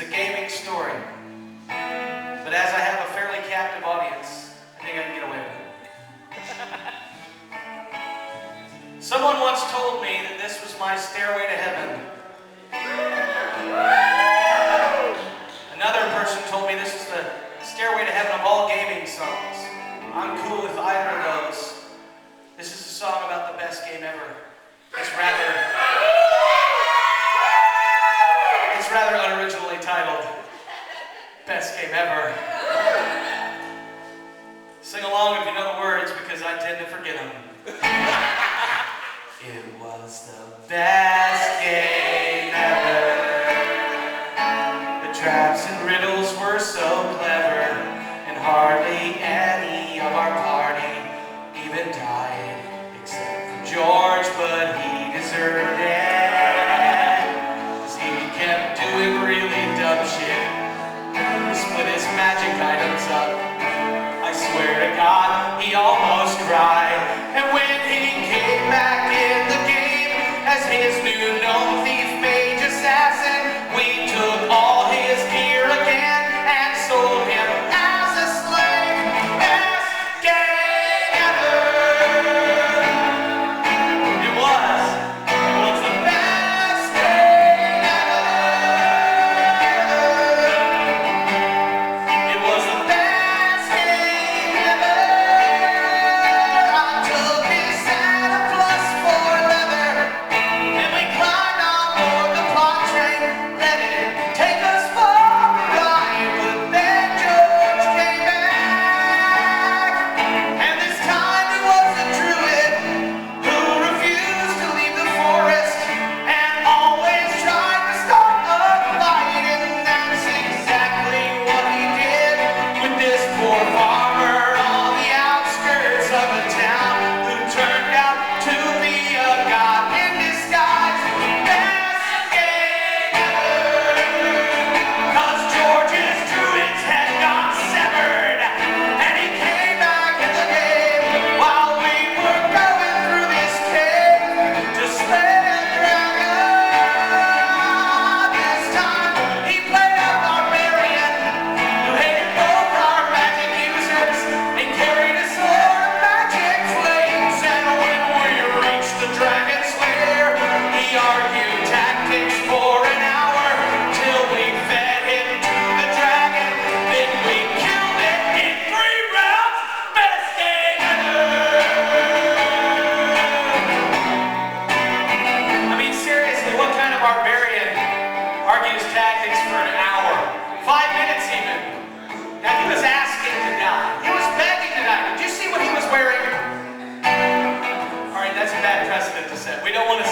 a gaming story. But as I have a fairly captive audience, I think I can get away with it. Someone once told me that this was my stairway to heaven. Another person told me this is the stairway to heaven of all gaming songs. I'm cool with either of those. This is a song about the best game ever. It's rather unoriginally titled Best Game Ever. Sing along if you know the words, because I tend to forget them. It was the best game ever. The traps and riddles were so clever, and hardly any of our party even died, except for George, but he deserved it. 'Cause he kept doing really dumb shit. He split his magic items up. I swear to God, he almost cried. And when he came back in the game as his new gnome thief mage assassin, we took all his gear again and sold him as a slave. Best game ever. It was the best game ever. It was the best game ever. I took his Santa Plus for leather, and we climbed on board the plot train, let it take us for a ride. But then George came back, and this time he was a druid who refused to leave the forest and always tried to start a fight. And that's exactly what he did with this poor farmer on the outskirts of a town who turned out to be a god in disguise. Best game ever. 'Cause George's druid's head got severed, and he came back in the game while we were going through this cave to slay a dragon. This time he played a barbarian who hated both our magic users and carried a sword of magic flames. And when we reached the dragon's lair, he argued tactics for an hour till we fed him to the dragon. Then we killed it in 3 rounds. Best game ever. I mean, seriously, what kind of barbarian argues tactics for an hour? 5 minutes even. Now, he was asking to die. He was begging to die. Did you see what he was wearing? All right, that's a bad precedent to set. We don't want to